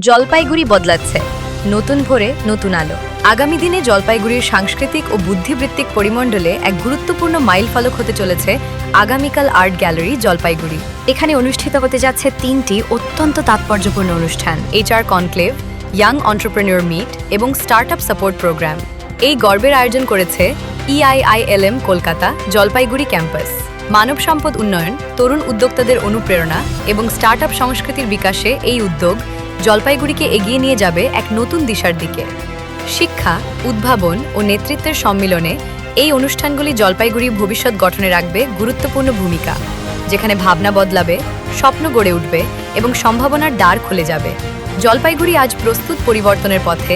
জলপাইগুড়ি বদলাচ্ছে, নতুন ভোরে নতুন আলো। আগামী দিনে জলপাইগুড়ির সাংস্কৃতিক ও বুদ্ধিবৃত্তিক পরিমণ্ডলে এক গুরুত্বপূর্ণ মাইলফলক হতে চলেছে আগামীকাল আর্ট গ্যালারি জলপাইগুড়ি। এখানে অনুষ্ঠিত হতে যাচ্ছে 3টি অত্যন্ত তাৎপর্যপূর্ণ অনুষ্ঠান: HR conclave, young entrepreneur meet এবং স্টার্টআপ সাপোর্ট প্রোগ্রাম। এই গর্বের আয়োজন করেছে EIILM কলকাতা জলপাইগুড়ি ক্যাম্পাস। মানব সম্পদ উন্নয়ন, তরুণ উদ্যোক্তাদের অনুপ্রেরণা এবং স্টার্টআপ সংস্কৃতির বিকাশে এই উদ্যোগ জলপাইগুড়িকে এগিয়ে নিয়ে যাবে এক নতুন দিশার দিকে। শিক্ষা, উদ্ভাবন ও নেতৃত্বের সম্মিলনে এই অনুষ্ঠানগুলি জলপাইগুড়ির ভবিষ্যৎ গঠনে রাখবে গুরুত্বপূর্ণ ভূমিকা, যেখানে ভাবনা বদলাবে, স্বপ্ন গড়ে উঠবে এবং সম্ভাবনার দ্বার খুলে যাবে। জলপাইগুড়ি আজ প্রস্তুত পরিবর্তনের পথে,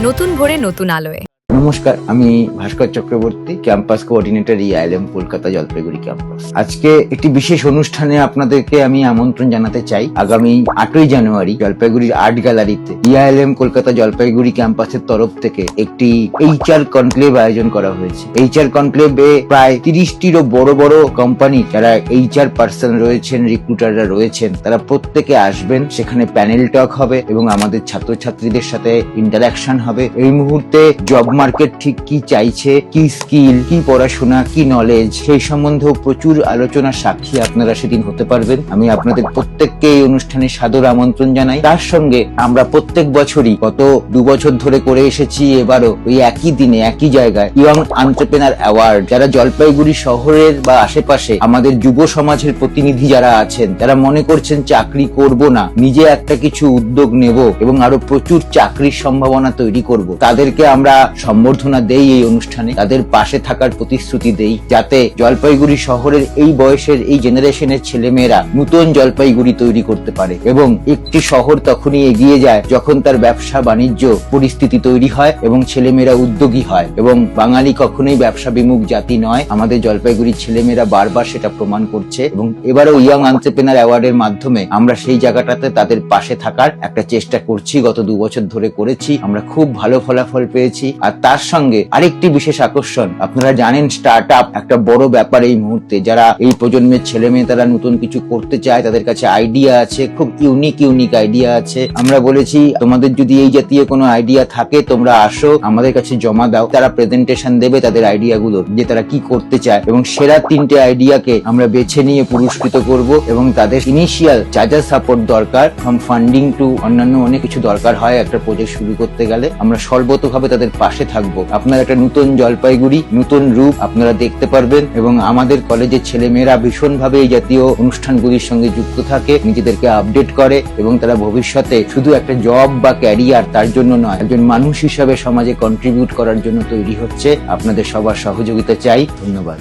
নতুন ভোরে নতুন আলোয়। নমস্কার, আমি Bhaskar Chakraborty, campus coordinator EILM Kolkata Jalpaiguri campus. আজকে একটি বিশেষ অনুষ্ঠানে আপনাদেরকে আমি আমন্ত্রণ জানাতে চাই। আগামী 8ই জানুয়ারি জলপাইগুড়ির আর্ট গ্যালারিতে EILM কলকাতা জলপাইগুড়ি ক্যাম্পাসের তরফ থেকে একটি HR কনক্লেভ আয়োজন করা হয়েছে। HR কনক্লেভে প্রায় 30টিরও বড় বড় কোম্পানি যারা HR পার্সন রয়েছেন, রিক্রুটাররা রয়েছেন, তারা প্রত্যেকে আসবেন। সেখানে প্যানেল টক হবে এবং আমাদের ছাত্রছাত্রীদের সাথে ইন্টারাকশন হবে। এই মুহূর্তে জব মার্কেট ঠিক কি চাইছে, কি স্কিল, কি পড়াশোনা, কি নলেজ, সেই সম্বন্ধেও প্রচুর আলোচনার সাক্ষী আপনারা সেদিন হতে পারবেন। আমি আপনাদের প্রত্যেককে এই অনুষ্ঠানে সাদর আমন্ত্রণ জানাই। তার সঙ্গে আমরা প্রত্যেক বছরই গত 2 বছর ধরে করে এসেছি, এবারও ওই একই দিনে একই জায়গায় ইয়ং এন্টারপ্রেনার অ্যাওয়ার্ড। যারা জলপাইগুড়ি শহরের বা আশেপাশে আমাদের যুব সমাজের প্রতিনিধি যারা আছেন, যারা মনে করছেন চাকরি করব না, নিজে একটা কিছু উদ্যোগ নেব এবং আরো প্রচুর চাকরির সম্ভাবনা তৈরি করব, তাদেরকে আমরা সম্বর্ধনা দেই এই অনুষ্ঠানে, তাদের পাশে থাকার প্রতিশ্রুতি দেই, যাতে জলপাইগুড়ি শহরের এই বয়সের এই জেনারেশনের ছেলেমেয়েরা নতুন জলপাইগুড়ি তৈরি করতে পারে। এবং একটি শহর তখনই এগিয়ে যায় যখন তার ব্যবসা বাণিজ্য পরিস্থিতি তৈরি হয় এবং ছেলেমেয়েরা উদ্যোগী হয়। এবং বাঙালি কখনোই ব্যবসা বিমুখ জাতি নয়, আমাদের জলপাইগুড়ির ছেলেমেয়েরা বারবার সেটা প্রমাণ করছে। এবং এবারও ইয়ং এন্টারপ্রেনার অ্যাওয়ার্ডের মাধ্যমে আমরা সেই জায়গাটাতে তাদের পাশে থাকার একটা চেষ্টা করছি। গত 2 বছর ধরে করেছি, আমরা খুব ভালো ফলাফল পেয়েছি। আর তার সঙ্গে আরেকটি বিশেষ আকর্ষণ, আপনারা জানেন স্টার্টআপ একটা বড় ব্যাপার এই মুহূর্তে। যারা এই প্রজন্মের ছেলে মেয়ে তারা নতুন কিছু করতে চায়, তাদের কাছে আইডিয়া আছে, খুব ইউনিক আইডিয়া আছে। আমরা বলেছি তোমাদের যদি এই জাতীয় কোনো আইডিয়া থাকে তোমরা আসো, আমাদের কাছে জমা দাও। তারা প্রেজেন্টেশন দেবে তাদের আইডিয়া গুলোর, যে তারা কি করতে চায়, এবং সেরা 3টে আইডিয়াকে আমরা বেছে নিয়ে পুরস্কৃত করব। এবং তাদের ইনিশিয়াল যা যা সাপোর্ট দরকার, ফ্রম ফান্ডিং টু অন্যান্য অনেক কিছু দরকার হয় একটা প্রজেক্ট শুরু করতে গেলে, আমরা সর্বতোভাবে তাদের পাশে থাকবো। আপনারা একটা নতুন জলপাইগুড়ি, নতুন রূপ আপনারা দেখতে পারবেন। এবং আমাদের কলেজের ছেলেমেয়েরা ভীষণভাবে এই জাতীয় অনুষ্ঠানগুলির সঙ্গে যুক্ত থাকে, নিজেদেরকে আপডেট করে এবং তারা ভবিষ্যতে শুধু একটা জব বা ক্যারিয়ার তার জন্য নয়, একজন মানুষ হিসাবে সমাজে কন্ট্রিবিউট করার জন্য তৈরি হচ্ছে। আপনাদের সবার সহযোগিতা চাই। ধন্যবাদ।